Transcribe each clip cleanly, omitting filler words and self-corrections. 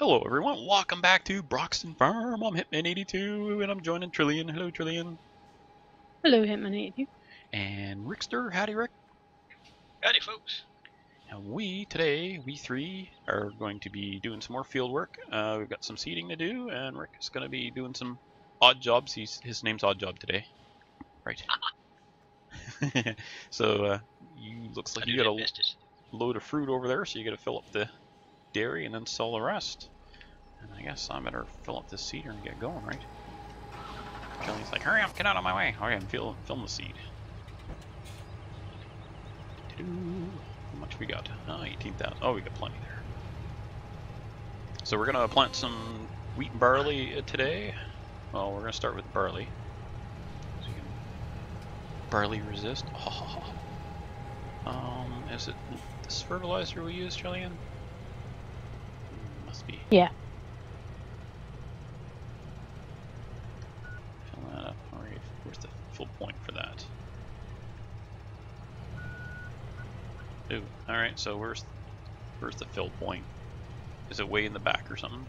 Hello everyone, welcome back to Broxton Farm. I'm Hitman82 and I'm joining Trillian. Hello Trillian. Hello, Hitman82. And Rickster, howdy Rick. Howdy, folks. And we three, are going to be doing some more field work. We've got some seeding to do, and Rick is going to be doing some odd jobs. His name's Odd Job today. Right. So, looks like you got a load of fruit over there, so you got to fill up the dairy and then sell the rest. And I guess I better fill up this seeder and get going, right? Kelly's like, hurry up, get out of my way. Okay, I'm film the seed. How much we got? 18,000. Oh, we got plenty there. So we're gonna plant some wheat and barley today. Well, we're gonna start with barley. So you can barley resist. Oh. Is it this fertilizer we use, Trillian? Must be. Yeah. Fill that up. Alright, where's the full point for that? Ooh, alright, so where's the fill point? Is it way in the back or something?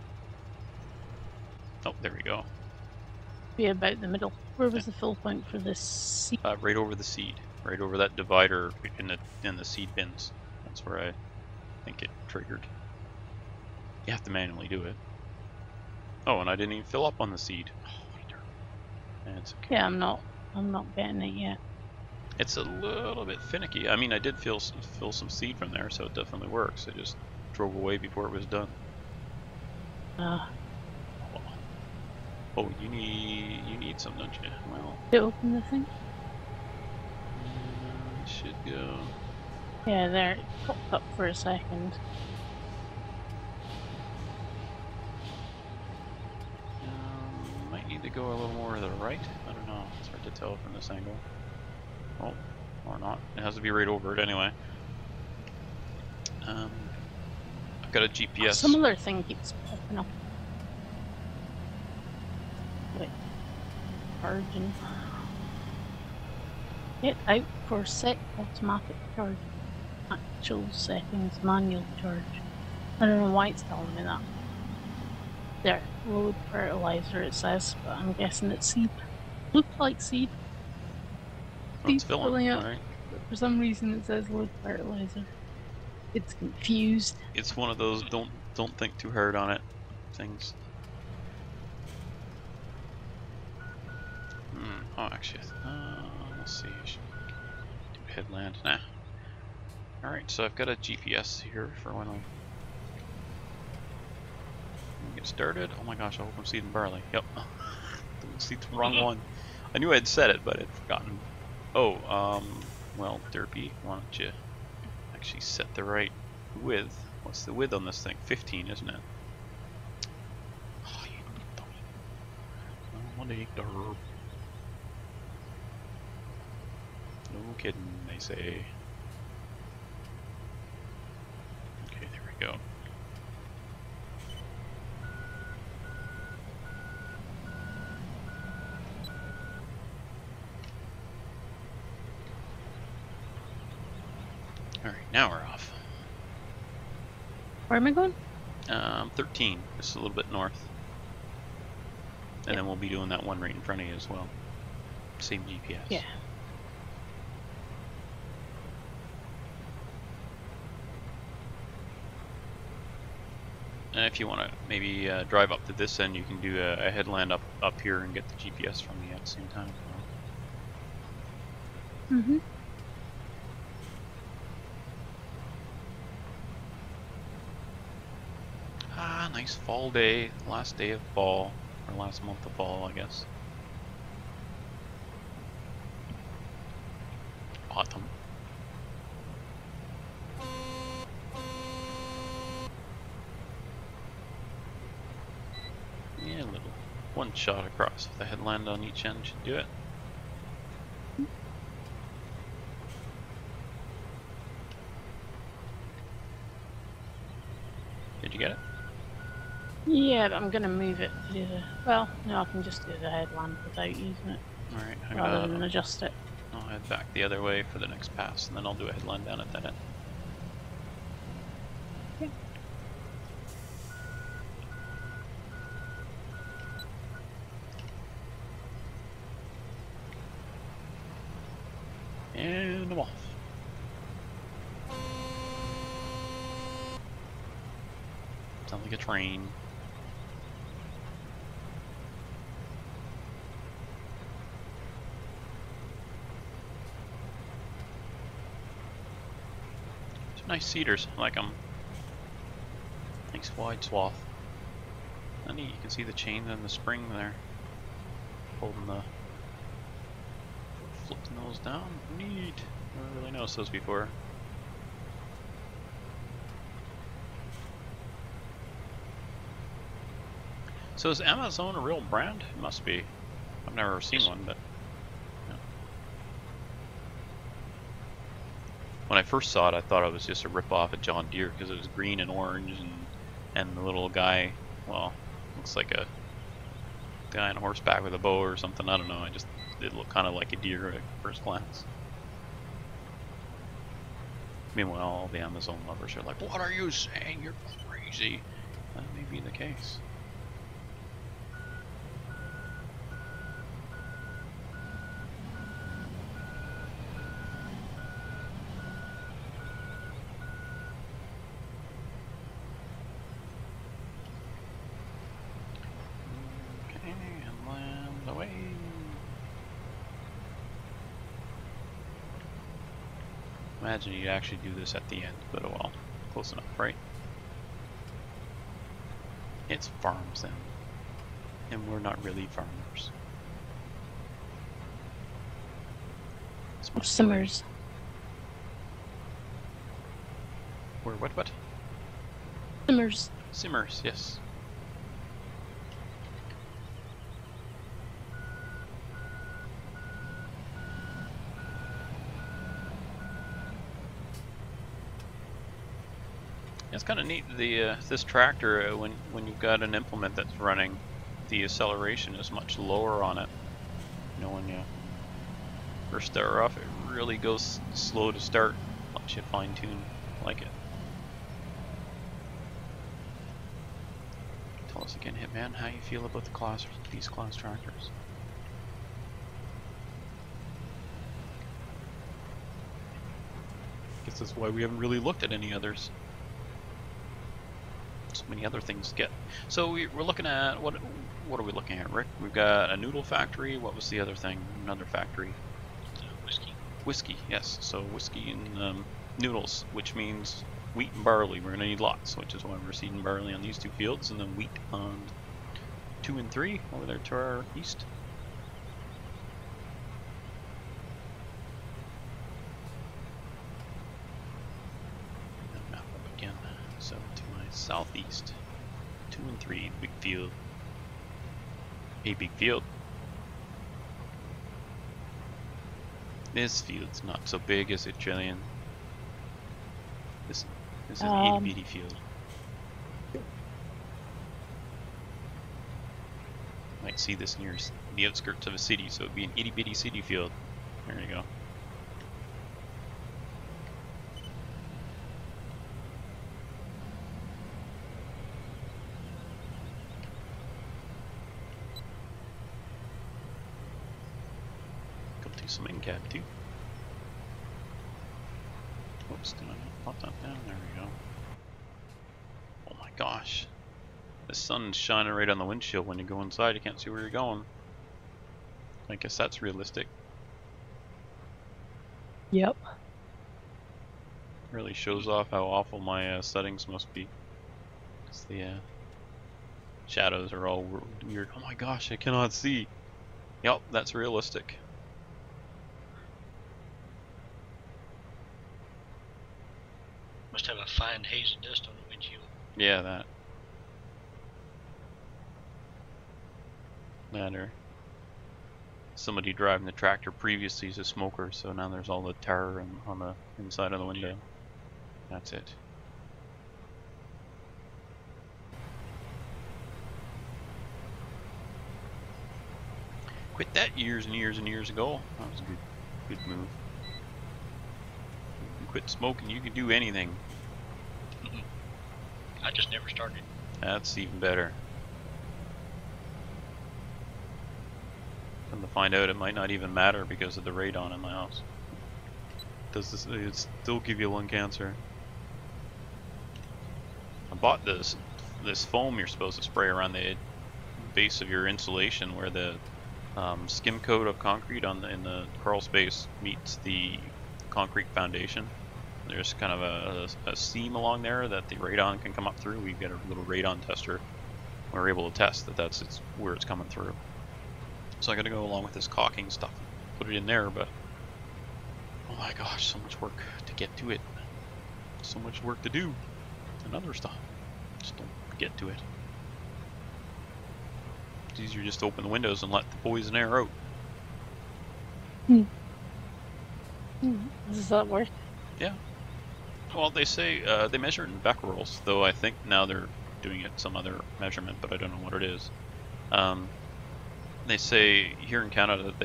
Oh, there we go. Be about the middle. Where was the fill point for this seed? Right over the seed. Right over that divider in the seed bins. That's where I think it triggered. You have to manually do it. Oh, and I didn't even fill up on the seed. Oh, what a turd. It's okay. Yeah, I'm not getting it yet. It's a little bit finicky. I mean, I did fill some seed from there, so it definitely works. I just drove away before it was done. Oh, you need some, don't you? Well, to open the thing? It should go. Yeah, there. It popped up for a second. Might need to go a little more to the right. I don't know. It's hard to tell from this angle. Oh, or not. It has to be right over it anyway. I've got a GPS. A similar thing keeps popping up. Wait. Charging. Get out for set automatic charge. Actual settings, manual charge. I don't know why it's telling me that. There, load fertilizer it says, but I'm guessing it's seed. Looks like seed. Oh, it's filling up. Right. But for some reason it says load fertilizer. It's confused. It's one of those don't think too hard on it things. Oh, actually, let's see. I should do headland. Nah. All right, so I've got a GPS here for when I get started. Oh my gosh, I hope I'm seeding barley. Yep. Seed the wrong one. I knew I'd said it, but I'd forgotten. Oh, well, Derpy, why don't you actually set the right width? What's the width on this thing? 15, isn't it? Oh, you dummy. No kidding, they say. Okay, there we go. Alright, now we're off. Where am I going? 13, just a little bit north. And then we'll be doing that one right in front of you as well. Same GPS. Yeah. And if you want to maybe drive up to this end, you can do a headland up here and get the GPS from me at the same time. Mm-hmm. Ah, nice fall day. Last day of fall. Or last month of fall, I guess. Autumn. Yeah, a little one shot across with a headland on each end should do it. Did you get it? Yeah, but I'm gonna move it to do the. Well, no, I can just do the headland without using it. Alright, rather than adjust it. I'll head back the other way for the next pass, and then I'll do a headland down at that end. Okay. And I'm off. Sounds like a train. Nice cedars, I like them. Nice wide swath. And you can see the chain and the spring there. Holding the... flipping those down. Neat. Never really noticed those before. So is Amazon a real brand? It must be. I've never seen one, but... yeah. When I first saw it, I thought it was just a rip-off of John Deere because it was green and orange, and the little guy, well, looks like a guy on horseback with a bow or something. I don't know. It looked kind of like a deer at first glance. Meanwhile, all the Amazon lovers are like, "What are you saying? You're crazy." That may be the case. Imagine you'd actually do this at the end, but oh well, close enough, right? It's farms then, and we're not really farmers. Simmers. We're what? Simmers. Simmers, yes. It's kind of neat. This tractor, when you've got an implement that's running, the acceleration is much lower on it. You know, when you first start off, it really goes slow to start. Lets you fine tune. I like it. Tell us again, Hitman, how you feel about these class tractors. Guess that's why we haven't really looked at any others. So many other things to get. So we're looking at what are we looking at, Rick? We've got a noodle factory. What was the other thing? Another factory. Whiskey. Whiskey, yes. So whiskey and noodles, which means wheat and barley. We're gonna need lots, which is why we're seeding barley on these two fields, and then wheat on 2 and 3 over there to our east. Map up again. So to my southeast, 2 and 3, big field. A big field. This field's not so big, is it, Jillian? This is an itty bitty field. Might see this near the outskirts of a city, so it'd be an itty bitty city field. There you go. Some in cab too. Oops, did I pop that down? There we go. Oh my gosh. The sun's shining right on the windshield. When you go inside, you can't see where you're going. I guess that's realistic. Yep. Really shows off how awful my settings must be. Because the shadows are all weird. Oh my gosh, I cannot see. Yep, that's realistic. Must have a fine haze of dust on the windshield. Yeah, that. Matter. Somebody driving the tractor previously is a smoker, so now there's all the tar on the inside of the window. That's it. Quit that years and years and years ago. That was a good move. You quit smoking, you can do anything. I just never started. That's even better. Come to find out, it might not even matter because of the radon in my house. does this? It still give you lung cancer. I bought this foam you're supposed to spray around the base of your insulation where the skim coat of concrete in the crawl space meets the concrete foundation. There's kind of a seam along there that the radon can come up through. We've got a little radon tester. We're able to test that that's where it's coming through. So I got to go along with this caulking stuff, put it in there, but oh my gosh, so much work to get to it. So much work to do and other stuff. Just don't get to it. It's easier just to open the windows and let the poison air out. Does that work? Yeah. Well, they say they measure it in becquerels, though I think now they're doing it some other measurement, but I don't know what it is. They say here in Canada that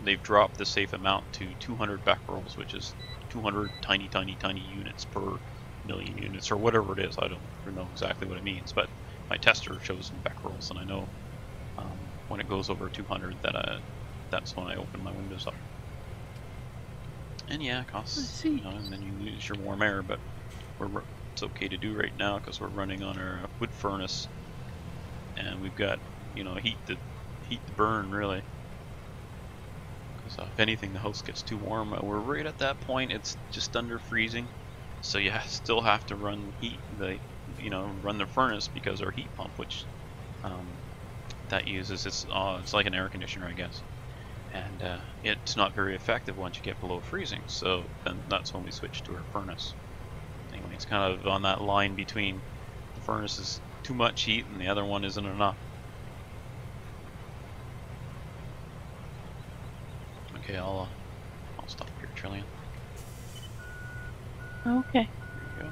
they've dropped the safe amount to 200 becquerels, which is 200 tiny units per million units, or whatever it is. I don't know exactly what it means, but my tester shows in becquerels, and I know when it goes over 200 that that's when I open my windows up. And yeah, it costs, you know, and then you lose your warm air, but it's okay to do right now because we're running on our wood furnace, and we've got, you know, heat to burn really. Because if anything, the house gets too warm. We're right at that point; it's just under freezing, so you still have to run heat. Run the furnace because our heat pump, which that uses, it's like an air conditioner, I guess. And it's not very effective once you get below freezing, so then that's when we switch to our furnace. Anyway, it's kind of on that line between the furnace is too much heat and the other one isn't enough. Okay, I'll stop here, Trillian. Okay. There you go.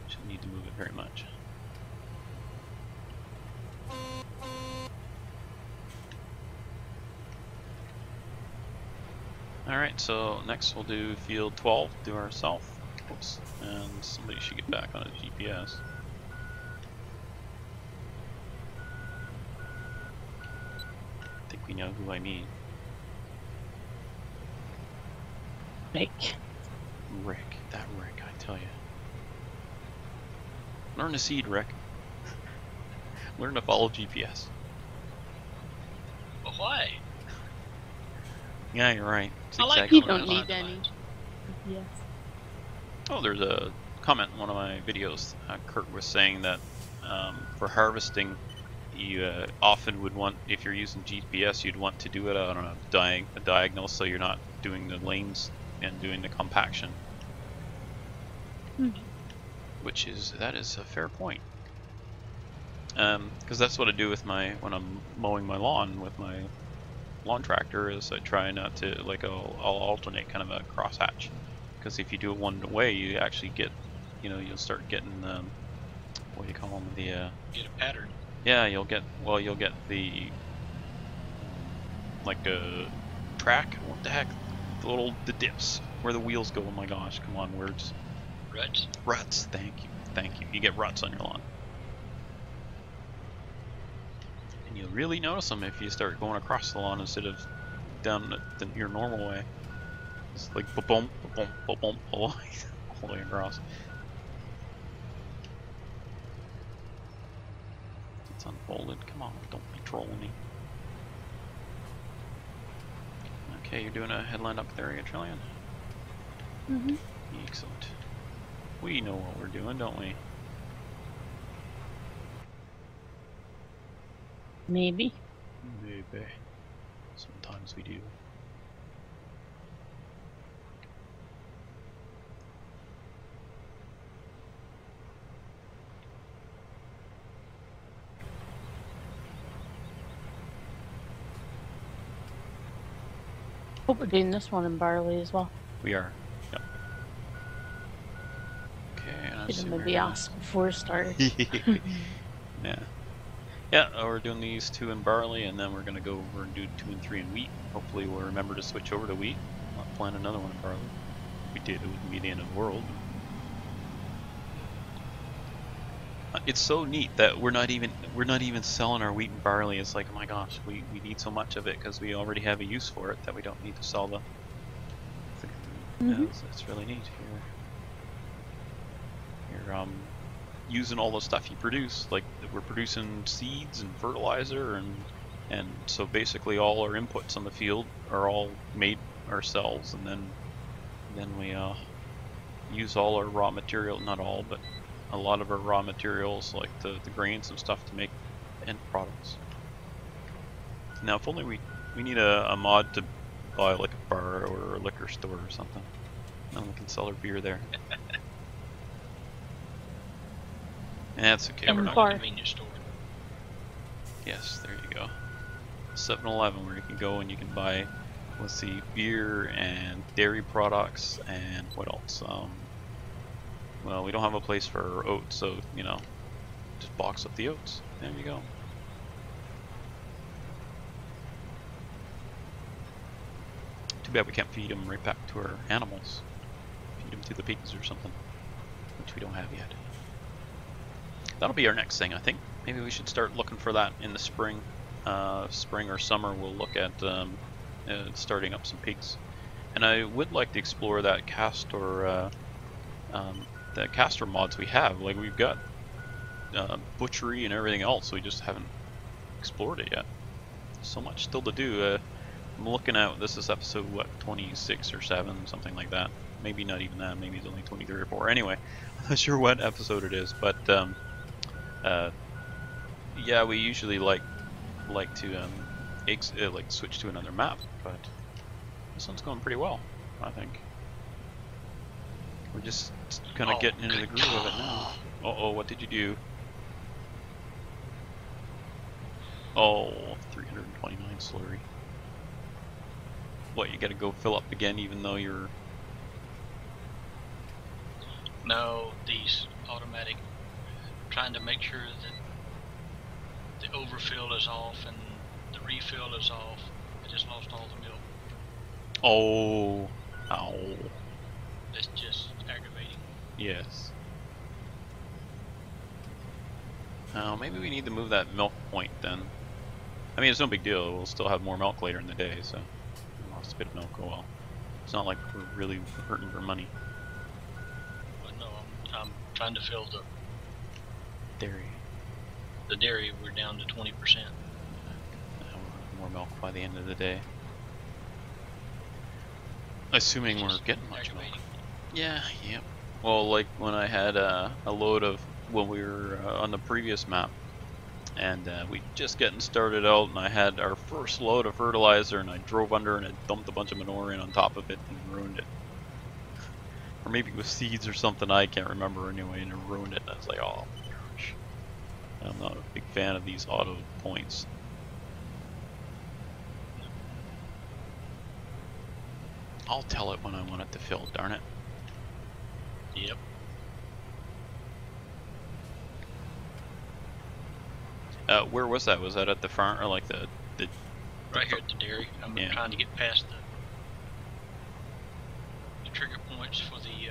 Shouldn't need to move it very much. Alright, so next we'll do field 12, do our south. Oops. And somebody should get back on his GPS. I think we know who I mean. Rick. That Rick, I tell you. Learn to seed, Rick. Learn to follow GPS. But why? Yeah, you're right. It's I like You exactly don't what I need any. Yes. Oh, there's a comment in one of my videos. Kurt was saying that for harvesting, you often would want, if you're using GPS, you'd want to do it on a diagonal, so you're not doing the lanes and doing the compaction. That is a fair point. Because that's what I do with when I'm mowing my lawn with my lawn tractor, is I try not to, like, I'll alternate kind of a crosshatch, because if you do it one way, you actually get, you'll start getting what do you call them, Get a pattern. yeah, you'll get the like a track, what the heck, the dips where the wheels go. Oh my gosh, come on, words. Ruts, thank you. You get ruts on your lawn. And you'll really notice them if you start going across the lawn instead of down your normal way. It's like ba-boom, ba-boom, ba-boom, all the way across. It's unfolded. Come on, don't be trolling me. Okay, you're doing a headland up there, Trillian? Mm-hmm. Excellent. We know what we're doing, don't we? Maybe. Maybe. Sometimes we do. Hope we're doing this one in barley as well. We are. Yep. Okay, and Should have maybe asked before it started. Yeah. Yeah, we're doing these 2 in barley, and then we're going to go over and do 2 and 3 in wheat. Hopefully we'll remember to switch over to wheat. Not plan another one in barley. If we did, it wouldn't be the end of the world. It's so neat that we're not even selling our wheat and barley. It's like, oh my gosh, we need so much of it because we already have a use for it that we don't need to sell Mhm. It's really neat. You're using all the stuff you produce. Like we're producing seeds and fertilizer, and so basically all our inputs on the field are all made ourselves, and then we use all our raw material. Not all, but a lot of our raw materials, like the grains and stuff, to make end products. Now, if only we need a mod to buy like a bar or a liquor store or something, and we can sell our beer there. That's okay. And We're Or not. bar. a convenience store. Yes, there you go. 7-Eleven, where you can go and you can buy, let's see, beer and dairy products and what else? Well, we don't have a place for oats, so just box up the oats. There you go. Too bad we can't feed them right back to our animals. Feed them to the pigs or something, which we don't have yet. That'll be our next thing, I think. Maybe we should start looking for that in the spring. Spring or summer, we'll look at starting up some pigs. And I would like to explore that castor, the castor mods we have. Like we've got butchery and everything else, we just haven't explored it yet. So much still to do. I'm looking at, this is episode, what, 26 or 7, something like that. Maybe not even that, maybe it's only 23 or 4. Anyway, I'm not sure what episode it is, but yeah, we usually like to like switch to another map, but this one's going pretty well, I think. We're just kind of getting into the groove of it now. Uh-oh, what did you do? Oh, 329 slurry. What, you gotta go fill up again even though you're... No, these automatic, trying to make sure that the overfill is off and the refill is off. I just lost all the milk. Oh, ow. It's just aggravating. Yes. Maybe we need to move that milk point then. I mean, it's no big deal. We'll still have more milk later in the day, so we lost a bit of milk. Oh well. It's not like we're really hurting for money. But no, I'm trying to fill Dairy. the dairy. We're down to 20%. We'll have more milk by the end of the day. Assuming we're getting much milk. Aggravating. Yeah, yep. Well, like when I had a load of, when we were on the previous map, and we just getting started out, and I had our first load of fertilizer, and I drove under and it dumped a bunch of manure in on top of it and ruined it. Or maybe it was seeds or something, I can't remember anyway, and it ruined it, and I was like, oh my gosh. I'm not a big fan of these auto points. I'll tell it when I want it to fill, darn it. Yep. Where was that? Was that at the farm, or like the Right here at the dairy. I'm Yeah. trying to get past the trigger points for the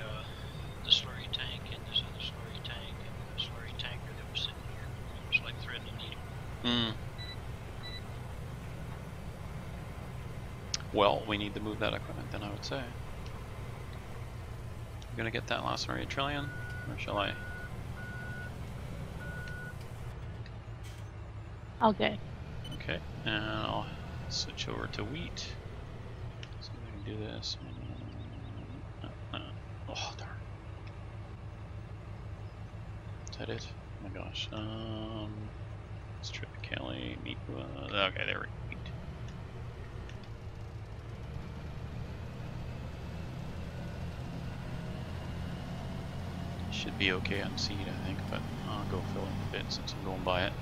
slurry tank and this other slurry tank and the slurry tanker that was sitting here. It's like threading a needle. Hmm. Well, we need to move that equipment then, I would say. You gonna get that last 8 trillion, or shall I? I'll go. Okay, and I'll switch over to wheat. So we can do this. Oh, darn. Is that it? Oh my gosh. Let's try Kelly, Miqua. Okay, there we go. Wheat. Should be okay on seed, I think, but I'll go fill in a bit since I'm going by it.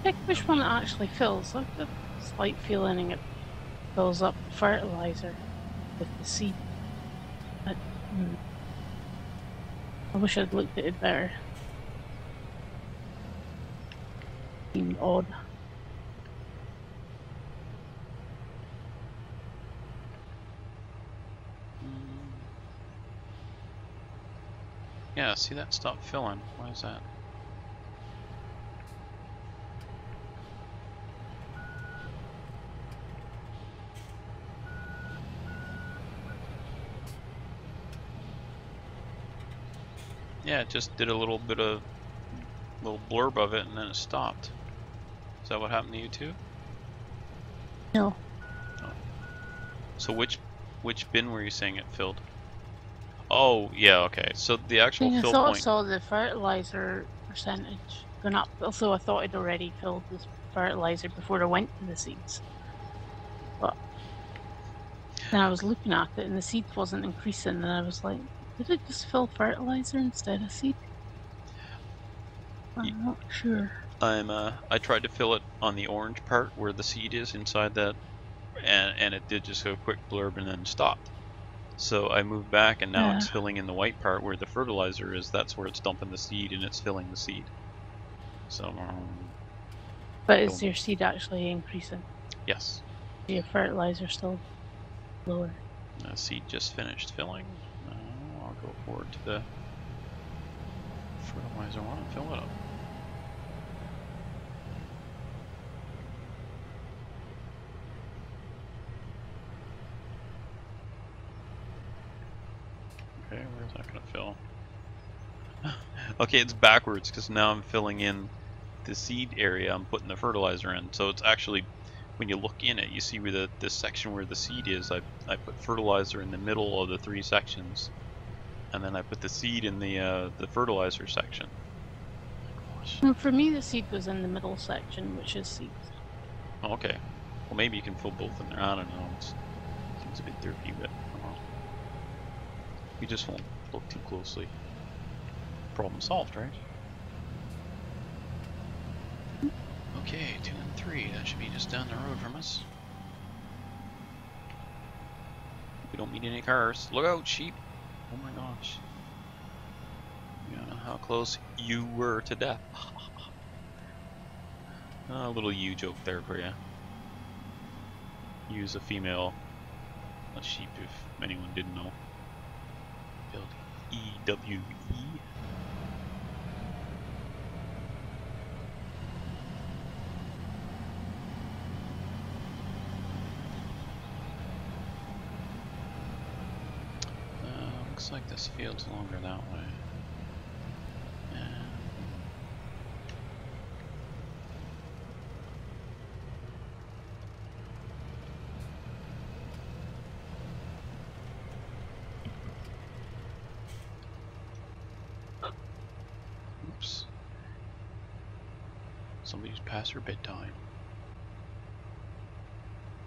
Pick which one it actually fills. I've got a slight feeling it fills up the fertilizer with the seed. But, I wish I'd looked at it better. Seemed odd. Yeah, see that stopped filling. Why is that? Yeah, it just did a little bit of little blurb of it and then it stopped. Is that what happened to you too? No. Oh. So which bin were you saying it filled? Oh, yeah, okay. So the actual I fill thought I point. saw the fertilizer percentage going up, although I thought I'd already filled this fertilizer before I went to the seeds. But then I was looking at it and the seed wasn't increasing, and I was like, did it just fill fertilizer instead of seed? I'm not sure. I tried to fill it on the orange part where the seed is inside that, and it did just go quick blurb and then stopped. So I moved back and now Yeah. it's filling in the white part where the fertilizer is. That's where it's dumping the seed and it's filling the seed. So But is your seed actually increasing? yes. Your fertilizer still lower? The seed just finished filling. I'll go forward to the fertilizer one and fill it up. Okay, where's that gonna fill? Okay, it's backwards because now I'm filling in the seed area. I'm putting the fertilizer in, so it's actually, when you look in it, you see where the section where the seed is. I put fertilizer in the middle of the 3 sections, and then I put the seed in the fertilizer section. Well, for me, the seed was in the middle section, which is seeds. Oh, okay, well maybe you can fill both in there. I don't know. It seems a bit dirty, but we just won't look too closely. Problem solved, right? Okay, 2 and 3. That should be just down the road from us. We don't meet any cars. Look out, sheep! Oh my gosh. You don't know how close you were to death. A little U joke there for you. U's a female, a sheep if anyone didn't know. Spelled E-W-E. Looks like this field's longer that way. Oops. Somebody's past her bedtime.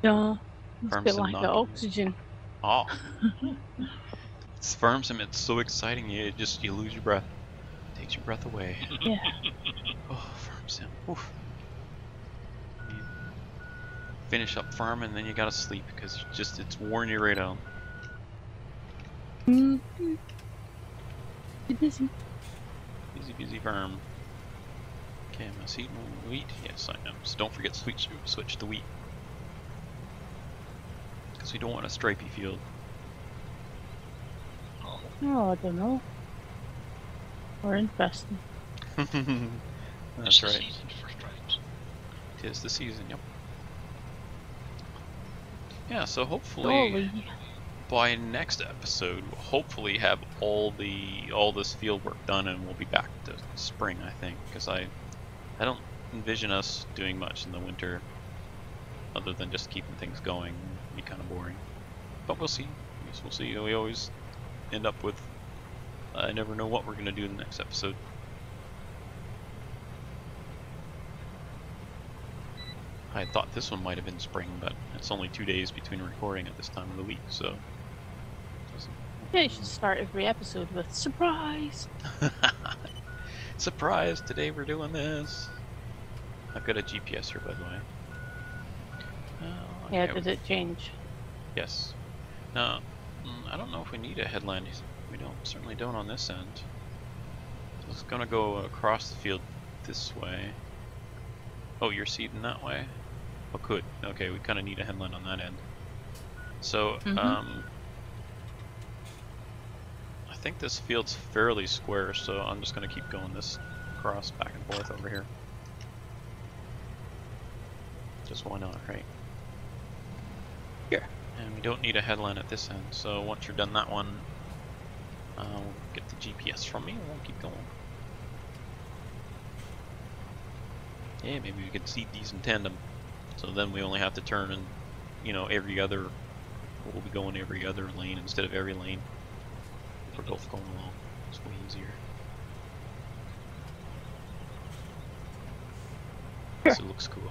Yeah, it's a Farm bit sim like not the gonna- oxygen. Oh. It's farm sim, it's so exciting you lose your breath. Takes your breath away. Yeah. Oh, farm sim. Oof. You finish up farming and then you gotta sleep because it's worn you right out. Mm-hmm. Busy. Busy farm. Okay, am I seeding wheat? Yes, I am. So don't forget to switch to wheat. Because we don't want a stripy field. Oh, I don't know. Or interesting. That's It's the right. season for stripes. It is the season, yep. Yeah, so hopefully Golly. by next episode, we'll hopefully have all this field work done and we'll be back to spring, I think. Because I don't envision us doing much in the winter other than just keeping things going. It'd be kind of boring. But we'll see. I guess we'll see. We always end up with I never know what we're going to do in the next episode. I thought this one might have been spring, but it's only 2 days between recording at this time of the week, so... Yeah, you should start every episode with surprise. Surprise! Today we're doing this! I've got a GPS here, by the way. Yeah, okay. did it change? Yes. Now, I don't know if we need a headland. We certainly don't on this end. So it's gonna go across the field this way. Oh, you're seeding that way? Oh, could. Okay, we kind of need a headland on that end. So, I think this field's fairly square, so I'm just gonna keep going this across, back and forth over here. Just why not, right? Here. And we don't need a headland at this end, so once you're done that one, Get the GPS from me and we'll keep going. Yeah, maybe we could seat these in tandem. So then we only have to turn and, you know, every other, we'll be going every other lane instead of every lane. We're both going along. It's way easier. This looks cool.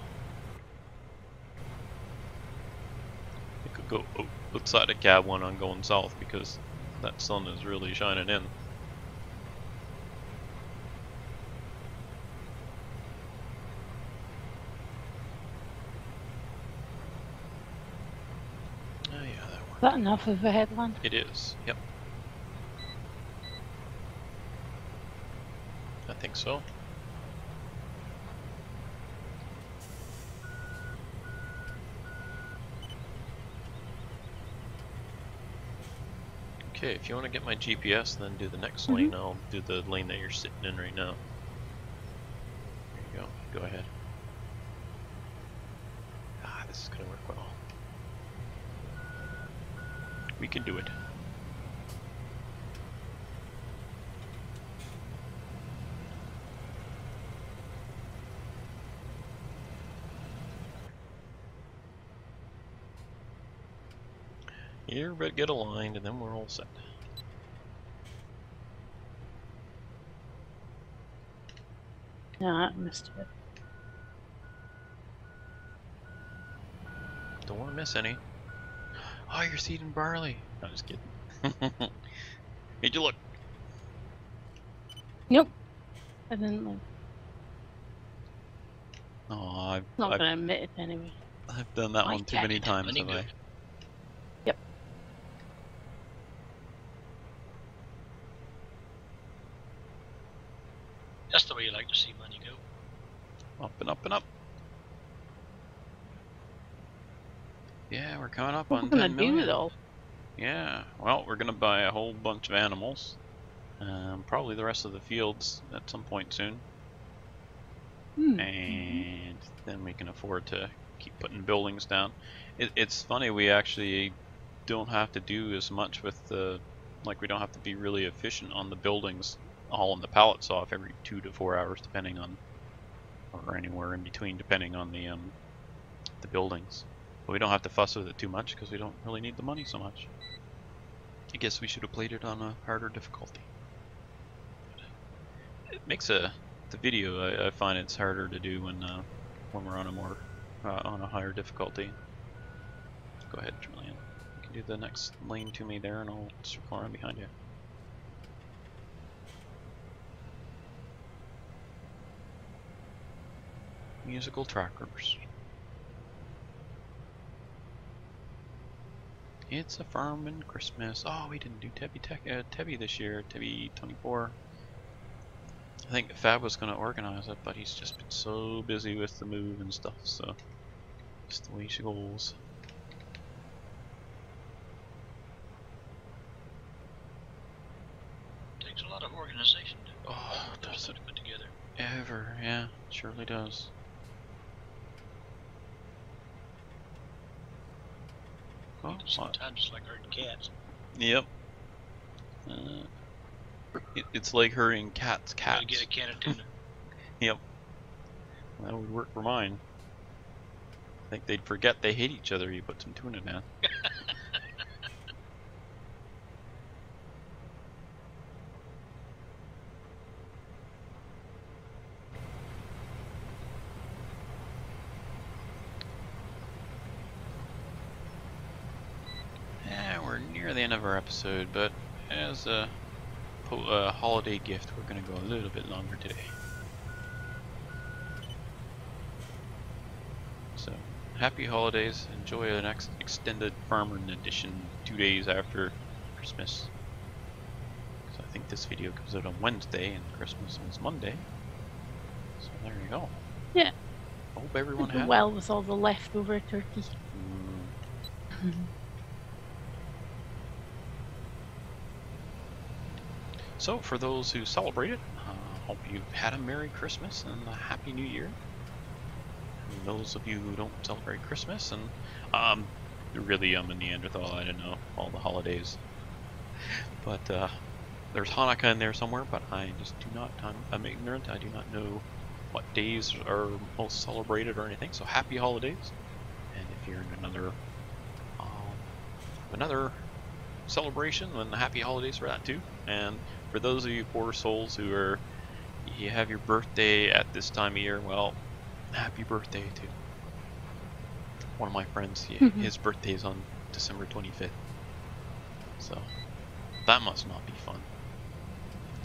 We could go outside of cab 1 on going south because that sun is really shining in. Oh yeah, that works. Is that enough of a headland? It is, yep. I think so. Okay, if you want to get my GPS, then do the next lane. I'll do the lane that you're sitting in right now. There you go. Go ahead. Ah, this is going to work well. We can do it. Everybody get aligned and then we're all set. Yeah, I missed it. Don't want to miss any. Oh, you're seeding barley. No, just kidding. Did you look? Nope. I didn't look. Oh, I'm not going to admit it anyway. I've done that one too many times, have I? Yep. That's the way you like to see money go. Up and up and up. Yeah, we're coming up What on are we 10 going to do million. it all? Yeah, well, we're gonna buy a whole bunch of animals. Probably the rest of the fields at some point soon. And then we can afford to keep putting buildings down. It's funny, we actually don't have to do as much with the, like we don't have to be really efficient on the buildings, hauling the pallets off every 2 to 4 hours depending on, or anywhere in between depending on the buildings. But we don't have to fuss with it too much because we don't really need the money so much. I guess we should have played it on a harder difficulty. It makes the video, I find it's harder to do when we're on a more on a higher difficulty. Go ahead, Julian. You can do the next lane to me there, and I'll circle around behind you. Musical trackers. It's a farming Christmas. Oh, we didn't do Tebby this year. Tebby 24. I think Fab was going to organize it, but he's just been so busy with the move and stuff, so just the way she goes. Takes a lot of organization to put together. Yeah, it surely does. Oh, sometimes it's like herding cats. Yep. It's like herding cats. You get a can of tuna. Yep. That would work for mine. I think they'd forget they hate each other. You put some tuna down. We're near the end of our episode, but as a holiday gift, we're going to go a little bit longer today. So, happy holidays. Enjoy the next extended Farming Edition 2 days after Christmas. So I think this video comes out on Wednesday and Christmas is Monday. So there you go. Yeah. I hope everyone had well with all the leftover turkey. So, for those who celebrate it, hope you've had a Merry Christmas and a Happy New Year. And those of you who don't celebrate Christmas, and really I'm a Neanderthal, I don't know all the holidays. But there's Hanukkah in there somewhere, but I just do not. I'm ignorant. I do not know what days are most celebrated or anything. So happy holidays. And if you're in another celebration, then happy holidays for that too. And for those of you poor souls who you have your birthday at this time of year, well, happy birthday too. One of my friends, his birthday is on December 25th. So that must not be fun.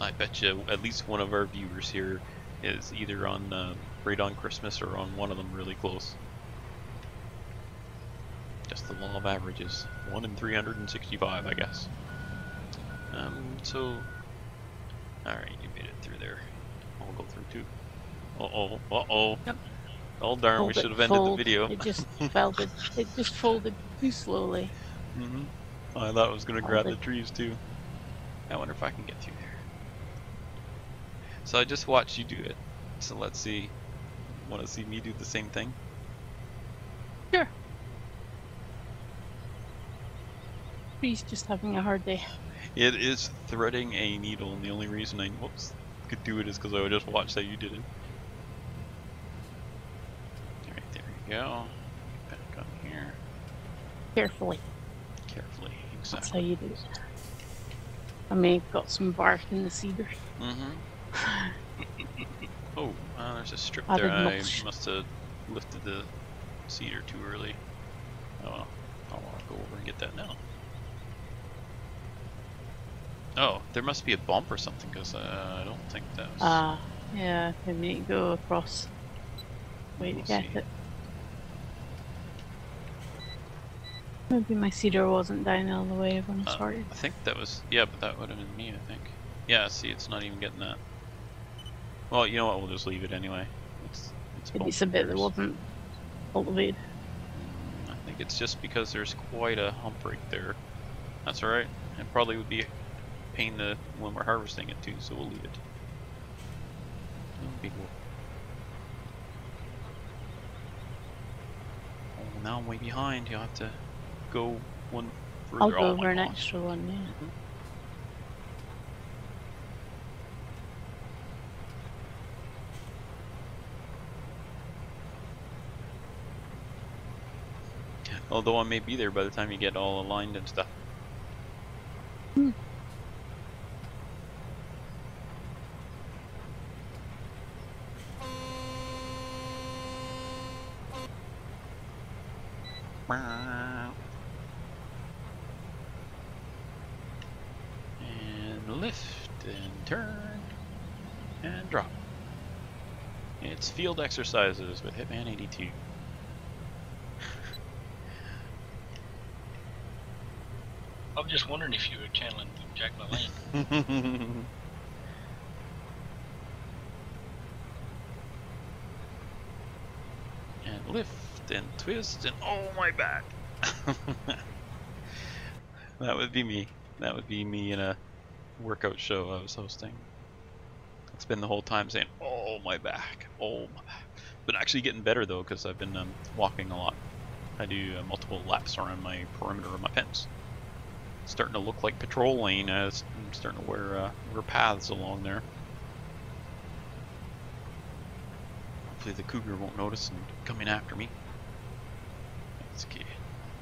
I bet you at least one of our viewers here is either on right on Christmas or on one of them really close. Just the law of averages. 1 in 365, I guess. So, alright, you made it through there. I'll go through too. Uh-oh. Yep. Oh darn, we should have ended the video. It just folded. It just folded too slowly. I thought it was going to grab the trees too. I wonder if I can get through there. So I just watched you do it. So let's see. Want to see me do the same thing? Sure. He's just having a hard day. It is threading a needle, and the only reason I could do it is because I just watched how you did it. Alright, there we go. Back on here. Carefully. Carefully, exactly. That's how you do it. I may have got some bark in the cedars. Oh, there's a strip I there. did I mulch. must have lifted the cedar too early. Oh, well. I'll go over and get that now. Oh, there must be a bump or something, because I don't think that was... yeah, I need to go across. Way to get it. Maybe my cedar wasn't down all the way when I started. I think that was... Yeah, but that would have been me, I think. Yeah, see, it's not even getting that. Well, you know what, we'll just leave it anyway. It's a bit that wasn't cultivated. I think it's just because there's quite a hump right there. That's alright. It probably would be a pain when we're harvesting it too, so we'll leave it. No big whoop. Oh, now I'm way behind. You'll have to go one further. I'll go over an extra one, yeah. Although I may be there by the time you get all aligned and stuff. And lift and turn and drop. It's field exercises with Hitman 82. I was just wondering if you were channeling Jack LaLanne. And lift and twist and oh my back. That would be me. That would be me in a workout show I was hosting. It's been the whole time saying, oh my back, oh my back. Been actually getting better though, because I've been walking a lot. I do multiple laps around my perimeter of my fence. It's starting to look like patrol lane as I'm starting to wear paths along there. Hopefully the cougar won't notice and come in after me. That's okay.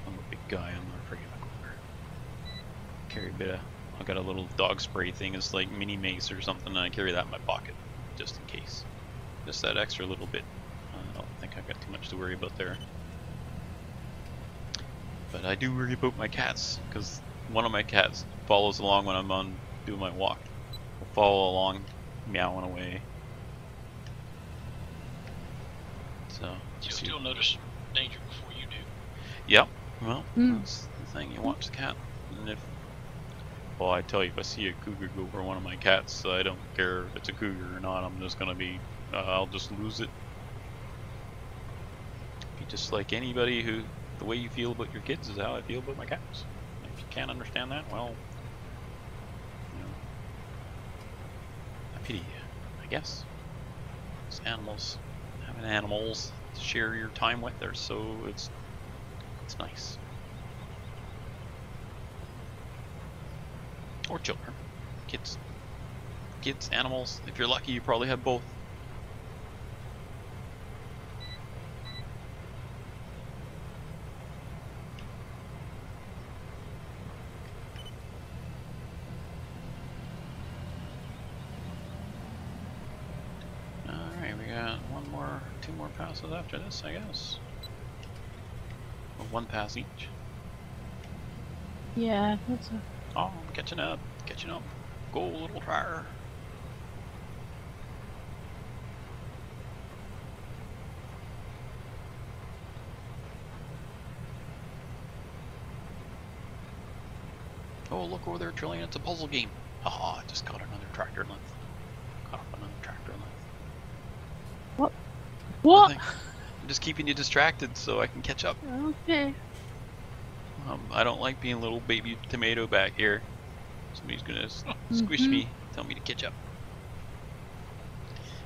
I'm a big guy, I'm not afraid of a cougar. Carry a bit of, I got a little dog spray thing, it's like mini mace or something, and I carry that in my pocket, just in case. Just that extra little bit. I don't think I've got too much to worry about there. But I do worry about my cats, because one of my cats follows along when I'm doing my walk. Will follow along, meowing away. So You'll still notice danger before you do. Yep. Well, that's the thing. You watch the cat, and well, I tell you, if I see a cougar go over one of my cats, I don't care if it's a cougar or not. I'm just gonna be, I'll just lose it. Be just like anybody who, the way you feel about your kids is how I feel about my cats. If you can't understand that, well, you know, I pity you, I guess. It's animals. Having animals to share your time with, they're so it's nice. Or children. kids, animals. If you're lucky, you probably have both. Alright, we got two more passes after this, I guess. Well, one pass each. Yeah, I think so. Oh, I'm catching up. Go, little tire. Oh, look over there, Trillian. It's a puzzle game. Haha, I just caught another tractor length. What? Nothing. I'm just keeping you distracted so I can catch up. Okay. I don't like being a little baby tomato back here. Somebody's gonna squish me, tell me to catch up.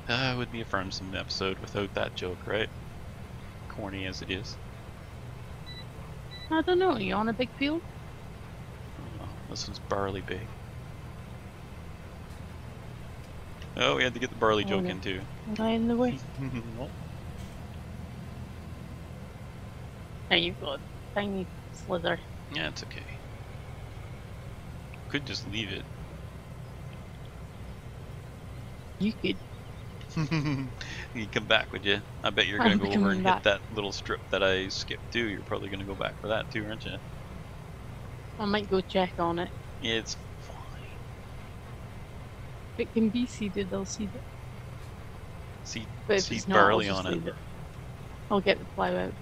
It would be a Friendsome episode without that joke, right? Corny as it is. I don't know. Are you on a big field? Oh, this one's barley big. Oh, we had to get the barley joke in too. Am I in the way? Nope. There you've got a tiny slither. Yeah, it's okay. Could just leave it. You could. You come back, would you? I bet you're gonna go over and back. hit that little strip that I skipped too. You're probably gonna go back for that too, aren't you? I might go check on it. It's fine. If it can be seeded, I'll seed it. Seed But if it's not, barley I'll just on leave it. I'll get the plough out.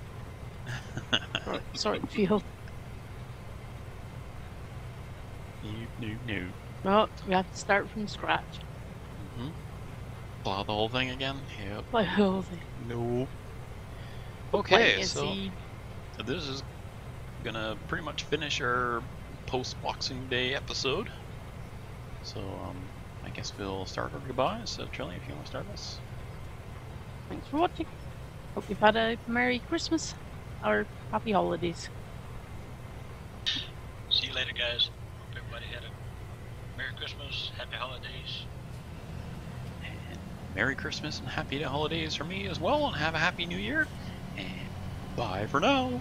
Sort the field. No. Well, we have to start from scratch. Plow the whole thing again? Yep. Plough the whole thing. No. Plant Okay, a so seed. this is gonna pretty much finish our post-Boxing Day episode. So I guess we'll start our goodbyes. So Trilly, if you want to start us. Thanks for watching. Hope you've had a Merry Christmas or Happy Holidays. See you later, guys. Hope everybody had a Merry Christmas, Happy Holidays. And Merry Christmas and Happy Holidays for me as well, and have a Happy New Year. And bye for now.